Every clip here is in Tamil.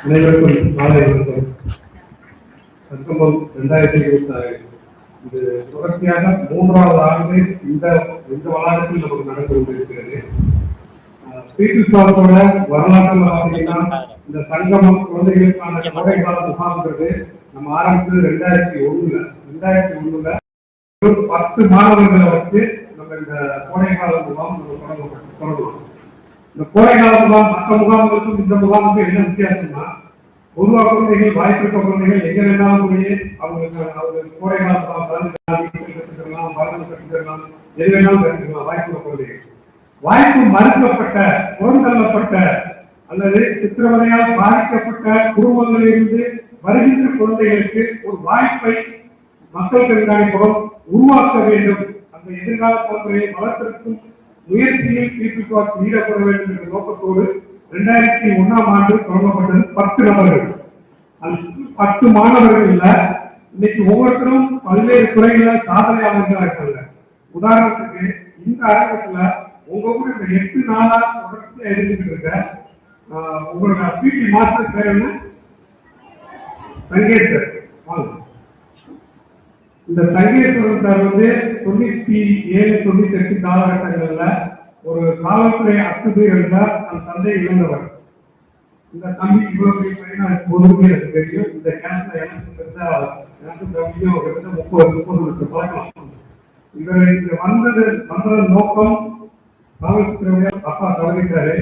அனைவருக்கும் மாலை வணக்கம். சங்கமம் 2026 இது தொடர்ச்சியாக 3வது ஆண்டு இந்த வளாகத்தில் நமக்கு நடந்து கொண்டிருக்கிறது. பீட்டுசாலத்தோட வரலாற்றில் பார்த்தீங்கன்னா இந்த சங்கமம் குழந்தைகளுக்கான கோடைக்கால முகாம்ன்றது நம்ம ஆரம்பிச்சது 2001ல 10 மாணவர்களை வச்சு நம்ம இந்த கோடைக்கால முகாம் தொடங்கணும். இந்த கோடைக்கால முகாம் மற்ற முகாம்களுக்கும் இந்த முகாமுக்கும் என்ன வித்தியாசம்னா, பொதுவாக குழந்தைகள் வாய்ப்பு குழந்தைகள் எங்க வேணாலும் போய் அவங்களுக்கு கோடைக்கால கற்றுக்கலாம், பரணம் கற்றுக்கலாம், எது வேணாலும் கற்றுக்கலாம். வாய்ப்பு குழந்தைகள் வாய்ப்பு மறுக்கப்பட்ட, புறந்தள்ளப்பட்ட அல்லது சித்திரவதையால் பாதிக்கப்பட்ட குடும்பங்களிலிருந்து வருகின்ற குழந்தைகளுக்கு ஒரு வாய்ப்பை மக்கள் கண்காணிப்பகம் உருவாக்க வேண்டும். அந்த எதிர்கால குழந்தைகளை வளர்ப்பதற்கும் முயற்சியில் பீப்புள்ஸ் ஈடுபட வேண்டும் என்ற நோக்கத்தோடு 2001ஆம் ஆண்டு தொடங்கப்பட்டது. 10 நபர்கள், அந்த 10 மாணவர்கள் இல்ல, இன்னைக்கு ஒவ்வொருத்தரும் பல்வேறு துறைகளில் சாதனையாளர்களா இருக்காங்க. உதாரணத்துக்கு இந்த அரங்கத்துல உங்க கூட இந்த 8 நாளா தொடர்ச்சியா இருந்துட்டு இருக்க உங்களோட பிடி மாஸ்டர் பேர் என்ன? தங்கேஸ்வர். இந்த தங்கேஸ்வரன் சார் 97, 98 காலகட்டங்கள்ல ஒரு காவல்துறை அத்துமீறல் இருந்தால் அந்த தந்தை இழந்தவர். இந்த தம்பி இவ்வளவு பொதுவுமே எனக்கு தெரியும். இந்த கேம்ப்ல எனக்கு தம்பியும் 30 பழக்கம். இவர் வந்ததன் நோக்கம் காவல்துறையுடைய அப்பா தவறிட்டாரு,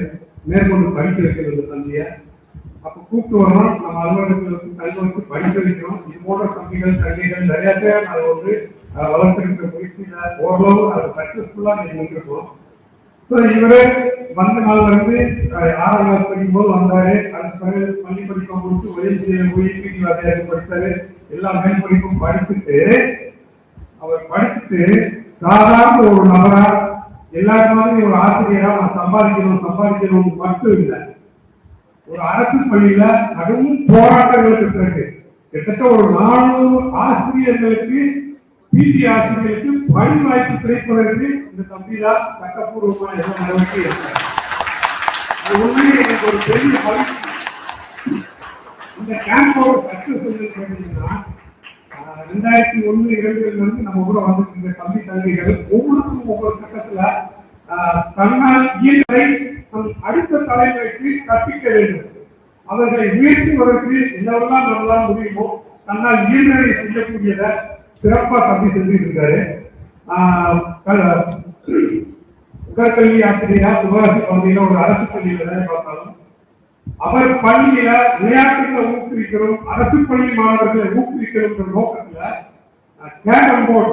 மேற்கொண்டு படிக்க வைக்கிறது தம்பிய. அப்ப கூப்பிட்டு வரணும், நம்ம அலுவலகத்தில் கல்வி வச்சு படிக்க வைக்கணும். இது போன்ற தம்பிகள் தங்கைகள் நிறைய பேர் அதை வளர்த்திருக்கிற முயற்சியில ஓரளவு அதை சக்சஸ்ஃபுல்லா நின்றுருக்கோம். இவரு வந்த நாள்ல இருந்து 6ஆம் கிளாஸ் படிக்கும் போது வந்தாரு. அதுக்கு பிறகு பள்ளி படிப்பை முடிச்சு உதவி படித்தாரு. எல்லா மேல் படிப்பும் படிச்சுட்டு அவர் சாதாரண ஒரு நபரா எல்லாருமே ஒரு ஆசிரியரா நான் சம்பாதிக்கணும் மட்டும் இல்லை, ஒரு அரசு பள்ளியில கடும் போராட்டங்களுக்கு பிறகு கிட்டத்தட்ட ஒரு 400 ஆசிரியர்களுக்கு பிடி ஆசிரியர்களுக்கு பணி வாய்ப்பு கிடைப்பதற்கு இந்த தம்பியில சட்டப்பூர்வமான நடவடிக்கை எடுத்தார். எனக்கு ஒரு பெரிய மகிழ்ச்சி. இந்த கேம்போட சக்சஸ் கேட்டீங்கன்னா 2001-2002 நம்ம கூட வந்து தம்பி தங்கைகள் ஒவ்வொருத்தரும் ஒவ்வொரு கட்டத்துல தன்னால் இயல்பை அடுத்த தலைமுறைக்கு கற்பிக்க வேண்டும். அவர்களை உயர்த்துவதற்கு என்னவெல்லாம் நம்மளால் முடியுமோ தன்னால் இயல்பை செய்யக்கூடியதை சிறப்பா தம்பி செஞ்சுட்டு இருக்காரு. உடற்கல்வி ஆசிரியரா சிவகாசி பகுதியில ஒரு அரசு பள்ளியில வேலை பார்த்தாலும் அவர் பள்ளியில விளையாட்டுகளை ஊக்குவிக்கிறோம், அரசு பள்ளி மாணவர்களை ஊக்குவிக்கிறோம் நோக்கத்துல கேரம் போர்டு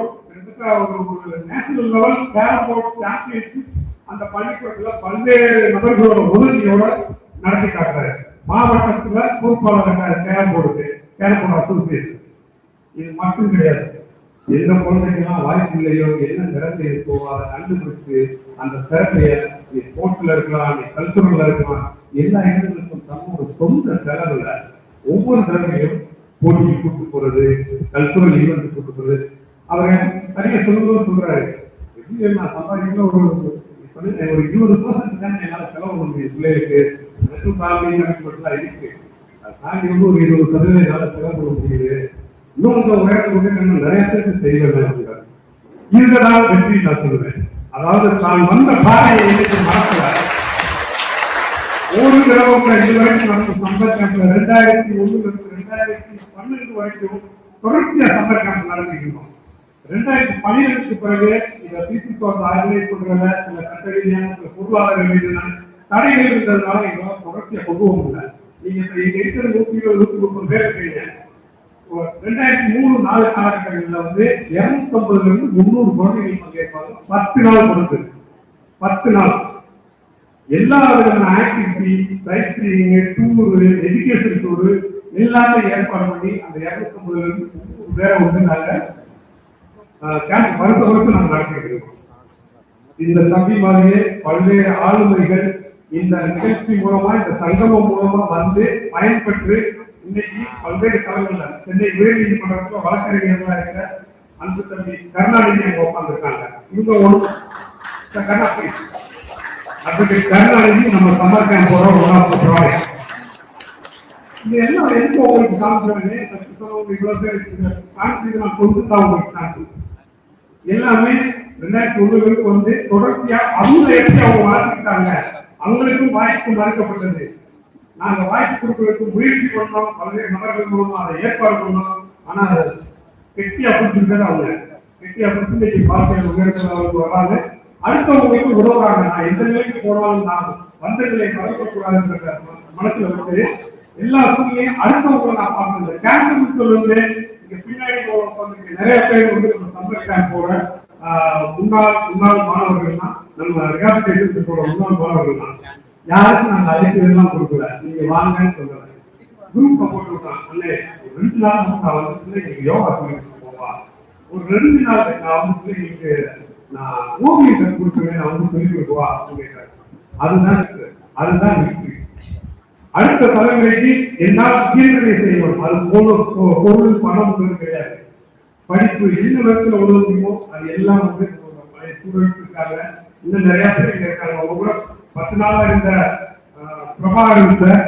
ஒரு national level carrom board championship அந்த பள்ளிக்கூடத்துல பல்வேறு நபர்களோட உதவியோட நடத்தி காட்டுறாரு. மாவட்டத்துல பொறுப்பாளர் கேரம் போர்டு அசோசியேஷன். இது மட்டும் கிடையாது, எந்த குழந்தைக்கெல்லாம் வாய்ப்பு இல்லையோ, என்ன திறமை இருக்கோ அதை கண்டுபிடிச்சு அந்த திறமைய ஸ்போர்ட்ஸ்ல இருக்கலாம், கல்ச்சுரல்ல இருக்கலாம், எல்லா இடங்களுக்கும் தம்மோட சொந்த செலவுல ஒவ்வொரு தடவையும் போட்டிக்கு கூட்டு போறது, கல்ச்சுரல் ஈவெண்ட் கூட்டு போறது. அவரை சரியா சொல்றாரு, நான் சம்பாதிக்கணும் ஒரு 20% தான் என்னால செலவு பண்ண முடியும் பிள்ளைகளுக்கு இருக்கு. தாண்டி ஒரு 20% என்னால செலவு பண்ண முடியுது. இன்னொரு உயரத்துக்கு நிறைய பேருக்கு செய்வேன். இதுதான் வெற்றி நான் சொல்லுவேன். அதாவது தான் வந்த பாதையை இன்னைக்கு மாற்றல. ஒரு தடவை இதுவரைக்கும் நம்ம சம்மர் கேம்ப்ல 2001-2012 வரைக்கும் தொடர்ச்சியா சம்மர் கேம்ப் நடத்திருக்கோம். 2012க்கு பிறகு இந்த பீப்புள்ஸ் ஆர்கனைஸ் பண்றதுல சில சட்ட ரீதியான சில பொருளாதார ரீதியான தடைகள் இருந்ததுனால எங்களால் தொடர்ச்சியா கொண்டு போக முடியல. நீங்க இங்க இருக்கிற 120-130 பேர் இருக்கீங்க. 2003-4 காலகட்டங்களில் 250 300 குழந்தைகள் பங்கேற்பாங்க. 10 நாள் கொடுத்து 10 நாள் எல்லா விதமான activity, sightseeing, tour, education tour எல்லாமே ஏற்பாடு பண்ணி அந்த 250 பேரை நாங்க கேம்ப் வருஷம் நாங்கள் நடத்திட்டு இருக்கோம். இந்த தம்பி மாதிரியே பல்வேறு ஆளுமைகள் இந்த நிகழ்ச்சி மூலமா, இந்த சங்கமம் மூலமா பயன்பெற்று இன்னைக்கு பல்வேறு தளங்கள்ல சென்னை உயர் நீதிமன்றத்தில் வழக்கறிஞர்களா இருக்கிற அன்பு தம்பி கருணாநிதி அங்க உட்கார்ந்துருக்காங்க. இவங்க கருணாநிதி நம்ம சம்மர் கேம்ப் போறோம். இது எல்லாம் எதுக்கு உங்களுக்கு காமிக்கிறேன்னு இவ்வளவு பேர் காமிச்சு நான் கொண்டு தான் உங்களுக்கு காமிச்சு எல்லாமே 2001 வந்து தொடர்ச்சியா அவங்க எப்படி அவங்க வளர்த்துக்கிட்டாங்க, அவங்களுக்கும் வாய்ப்பு மறுக்கப்பட்டது. நாங்க வாய்ப்பு கொடுக்கறதுக்கு முயற்சி பண்ணோம், பல்வேறு நபர்கள் மூலமா அதை ஏற்பாடு பண்ணோம். ஆனா அதை கெட்டியா பிடிச்சிருக்கிறது அவங்க கெட்டியா பிடிச்சி வாழ்க்கையில் உயர்ந்தவர்களுக்கு வராது, அடுத்தவங்களுக்கு உதவுறாங்க. நான் எந்த நிலைக்கு போனாலும் நான் வந்த நிலை மறக்கக்கூடாதுன்ற மனசுல வந்து எல்லா சூழ்நிலையும் அடுத்தவங்களை நான் பார்த்தது. கேன்சர் சொல்லுங்க, இங்க பின்னாடி நிறைய பேர் வந்து நம்ம சம்மர் கேம்ப் போற முன்னாள் மாணவர்கள் தான், நம்ம ரிஹாபிலிட்டேஷன் போற முன்னாள் மாணவர்கள் தான். யாருக்கும் நாங்க அழைக்கிறதுலாம் கொடுக்கல, நீங்க வாங்கன்னு சொல்லல. குரூப் போட்டு விட்டான், அண்ணே 2 நாள் நான் வந்து நீங்க யோகா சொல்லிட்டு போவா, ஒரு 2 நாள் நான் வந்து நீங்க நான் ஓவியத்தை கொடுக்குறேன், நான் வந்து சொல்லி கொடுக்குவா அப்படின்னு. அதுதான் வெற்றி. அடுத்த தலைமுறைக்கு என்னால் தீர்வுகளை செய்யணும். அது பொருள் பணம் கிடையாது, படிப்பு எந்த விதத்துல உதவுமோ அது எல்லாம் வந்து இருக்காங்க. இன்னும் நிறைய பேர் இங்க இருக்காங்க. அவங்க கூட 10 நாளா இருந்த பிரபாகரன் சார்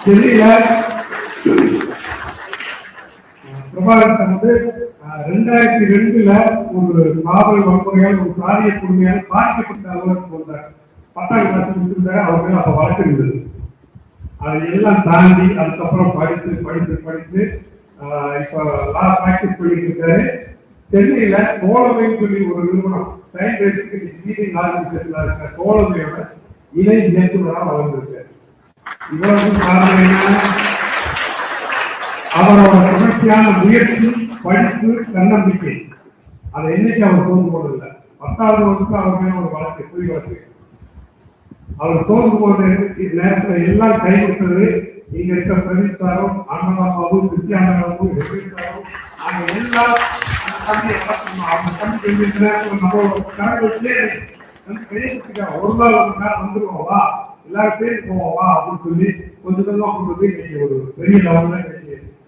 சென்னையில பிரபாகரன் வந்து 2002 ஒரு காவல் வன்முறையால் ஒரு சாதிய கொடுமையால் பாதிக்கப்பட்ட அலுவலகத்துக்கு வந்தார். 10ஆம் கிளாஸ் முடிச்சிருந்தாரு. அவர் மேல அப்ப வழக்கு இருந்தது. அதை எல்லாம் தாண்டி அதுக்கப்புறம் படித்து இப்ப லா பிராக்டிஸ் பண்ணிட்டு இருக்காரு. சென்னையில தோழமைன்னு சொல்லி ஒரு நிறுவனம் தோழமையோட இணை இயக்குநராக வளர்ந்திருக்காரு. இவ்வளவு காரணம் என்ன? அவரோட தொடர்ச்சியான முயற்சி, படிப்பு, தன்னம்பிக்கை. அதை என்னைக்கு அவர் தோன்று போனதில்லை. 10வது வருஷம் அவர் மேல ஒரு வழக்கு, பொய் வழக்கு. அவர் தோன்று போன நேரத்தில் எல்லாம் கைவிட்டது இங்க இருக்க பிரதீப் சாரும், ஆனந்தாவும், கிருத்தியானந்தாவும், சாரும், நாங்க எல்லாம் ஒரு நாள் வந்துருவோம் வா, எல்லாரும் பேருக்கு போவோம் வா அப்படின்னு சொல்லி கொஞ்சம் கொஞ்சமா கொண்டு போய் இன்னைக்கு ஒரு பெரிய லெவல்ல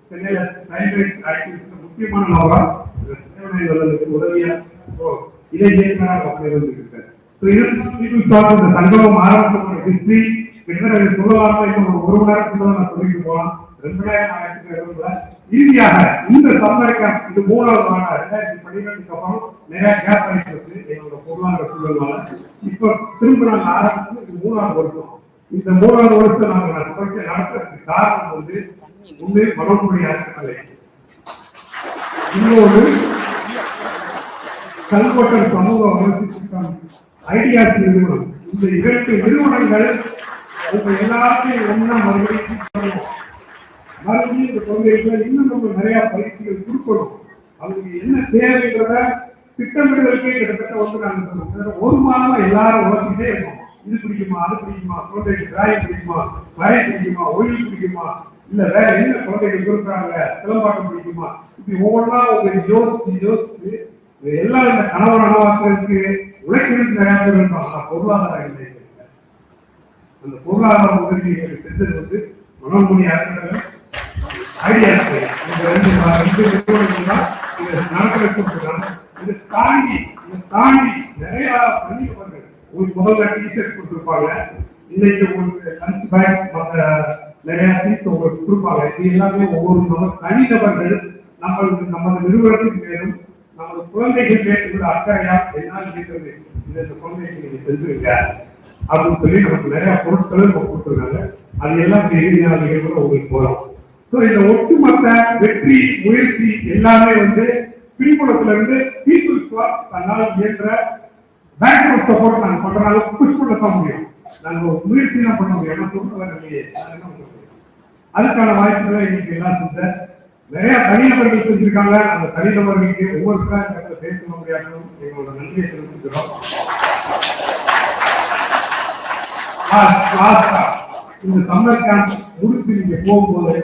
சென்னையில முக்கியமான லெவலா உதவியா இதை இயக்குனராக அப்படி வந்துருக்காரு. சங்கமம் ஆரம்பிச்ச ஹிஸ்டரி கிட்டத்தட்ட சொல்லலாம இப்ப ஒரு மணி நேரத்துக்கு நான் சொல்லிட்டு போகலாம். 2000 இறுதியாக இந்த சம்மர் கேம்ப் இது 3வது ஆண்டு 2012க்கு அப்புறம் நிறைய கேப் ஆயிட்டு எங்களோட பொருளாதார சூழல்னால இப்ப திரும்ப நாங்க ஆரம்பிச்சு இது 3வது வருஷம். இந்த 3வது வருஷம் நாங்க தொடர்ச்சி நடத்துறதுக்கு காரணம் வந்து ஒண்ணு மனோமொழி அறக்கட்டளை, இன்னொரு கல்வெட்டல் சமூக வளர்ச்சி ஐடியாஸ் நிறுவனம். இந்த 2 நிறுவனங்கள் உங்க எல்லாத்தையும் ஒன்னா மறுபடியும் இந்த கொள்கைகளை இன்னும் நம்ம நிறைய பயிற்சிகள் கொடுக்கணும். அவங்களுக்கு என்ன தேவைன்றத திட்டமிடுதலுக்கே கிட்டத்தட்ட வந்து நாங்க சொல்லுவோம். ஒரு மாதமா எல்லாரும் உழைச்சிட்டே இருக்கோம். இது பிடிக்குமா, அது பிடிக்குமா, குழந்தைக்கு டிராயிங் பிடிக்குமா, வரைய பிடிக்குமா, ஒளி பிடிக்குமா, இல்ல வேற என்ன குழந்தைகள் கொடுக்குறாங்க, சிலம்பாட்டம் பிடிக்குமா, இப்படி ஒவ்வொன்றா உங்களுக்கு யோசிச்சு எல்லாம் இந்த கனவு நனவாக்குறதுக்கு உழைக்கிறதுக்கு நிறைய பேர் இருப்பாங்க. ஆனா பொருளாதாரம் இல்லை. அந்த பொருளாதார உதவிகளை செஞ்சது வந்து மனோன்மணி அறக்கட்டளை ஐடியாஸ். இந்த 2 நிறுவனங்கள் தான் இதை நடத்திருக்காங்க. இதை தாண்டி நிறைய பணிகள் உங்களுக்கு முதல்ல டீச்சர்ஸ் கொடுத்துருப்பாங்க. இன்னைக்கு உங்களுக்கு லஞ்ச் பேக் மற்ற நிறைய சீட்ஸ் உங்களுக்கு கொடுப்பாங்க. இது எல்லாமே ஒவ்வொரு தனிநபர்கள் நம்ம நிறுவனத்துக்கு மேலும் நமது குழந்தைகள் பேசுகிற அக்கறையா என்னால் இருக்கிறது இந்த குழந்தைக்கு நீங்க செஞ்சுருங்க அப்படின்னு சொல்லி நமக்கு நிறைய பொருட்களை நம்ம கொடுத்துருக்காங்க. அது எல்லாம் இறுதியாக உங்களுக்கு போறோம். இந்த ஒட்டுமொத்த வெற்றி முயற்சி எல்லாமே வந்து பின்புலத்துல இருந்து பீப்புள்ஸ் தன்னால் இயன்ற பேக்ரவுண்ட் சப்போர்ட் நாங்க பண்றதுனால புஷ் பண்ணத்தான் முடியும். நாங்க முயற்சி தான் பண்ண முடியும். என்ன சொல்றது இல்லையே, அதுக்கான வாய்ப்புகளை இன்னைக்கு எல்லாம் செஞ்ச நிறைய தனிநபர்கள் செஞ்சிருக்காங்க. அந்த தனிநபர்களுக்கு ஒவ்வொருத்தரும் பேச முடியாது. எங்களோட நன்றியை தெரிவிச்சுக்கிறோம். இந்த சம்மர் கேம்ப் முடித்து நீங்க போகும்போது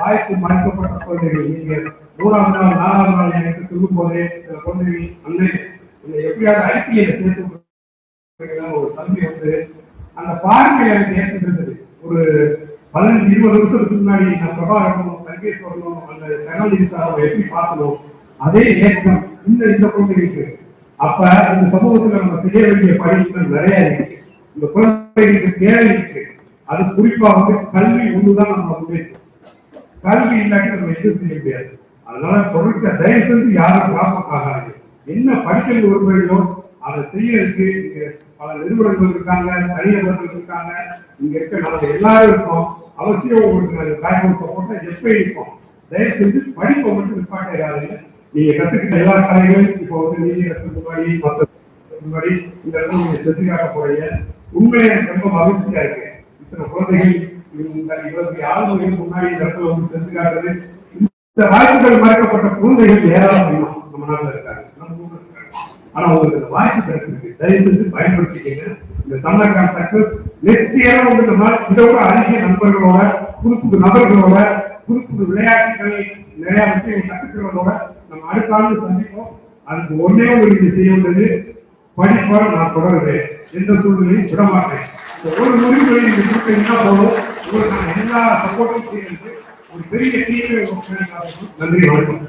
வாய்ப்பு மறைக்கப்பட்ட குழந்தைகள் நீங்க 3ஆம் நாள் 4ஆம் நாள் எனக்கு சொல்லும் போதே சில குழந்தைகள் அன்னை எப்படியாவது ஐடிஐ சேர்த்து ஒரு தம்பி வந்து அந்த பார்வை எனக்கு ஏற்பட்டிருந்தது. ஒரு 15-20 வருஷத்துக்கு முன்னாடி நான் பிரபாகரனும் சங்கேஸ்வரனும் அந்த கனலிசாவை எப்படி பார்க்கணும் அதே ஏற்றம் இந்த குழந்தைகளுக்கு. அப்ப இந்த சமூகத்துல நம்ம செய்ய வேண்டிய படிப்புகள் நிறைய இருக்கு. இந்த குழந்தைகளுக்கு தேவை இருக்கு. அது குறிப்பா கல்வி ஒண்ணுதான் நம்ம முன்னேற்றம். கல்வி இல்லாட்டி நம்ம எதுவும் செய்ய முடியாது. அதனால தொடர்ச்சி தயவு செஞ்சு யாரும் கிராமம் ஆகாது. என்ன படிக்கல் ஒருவர்களோ அதை செய்யறதுக்கு இங்க பல நிறுவனங்கள் இருக்காங்க, தனிநபர்கள் இருக்காங்க, இங்க இருக்க நம்ம எல்லாரும் இருக்கோம். அவசியம் உங்களுக்கு பேக்ரவுண்ட் சப்போர்ட்டா எப்ப இருக்கும். தயவு செஞ்சு படிப்பை மட்டும் நிப்பாட்டாதீங்க. நீங்க கத்துக்கிட்ட எல்லா கலைகளும் இப்போ நீதிமன்றத்துக்கு முன்னாடி மற்ற முன்னாடி இந்த இடத்துல நீங்க செஞ்சு காட்ட போறீங்க. உண்மையை எனக்கு ரொம்ப மகிழ்ச்சியா இருக்கு. இத்தனை குழந்தைகள் இவ்வளவு ஆளுமைகள் முன்னாடி இந்த இடத்துல செஞ்சு காட்டுறது. இந்த வாய்ப்புகள் மறைக்கப்பட்ட குழந்தைகள் ஏராளம் நம்ம நாட்டில் இருக்காங்க, நம்ம ஊர்ல இருக்காங்க. ஆனா உங்களுக்கு இந்த வாய்ப்பு கிடைச்சிருக்கு, தயவு செஞ்சு பயன்படுத்திக்கங்க. இந்த தமிழக சக்சஸ் நெக்ஸ்ட் இயர் இதோட அதிக நண்பர்களோட, புது புது நபர்களோட, புது புது விளையாட்டுகளை நிறைய விஷயங்கள் கற்றுக்கிறதோட நம்ம அடுத்த ஆண்டு சந்திப்போம். அதுக்கு ஒன்னே ஒரு செய்ய படிப்பால் நான் தொடர்கிறேன், எந்த சூழ்நிலையும் விட மாட்டேன். ஒரு முடிவுகளை நீங்க கொடுத்தீங்கன்னா போதும், உங்களுக்கு நான் எல்லா சப்போர்ட்டும் செய்யறது ஒரு பெரிய டீமை. நன்றி, வணக்கம்.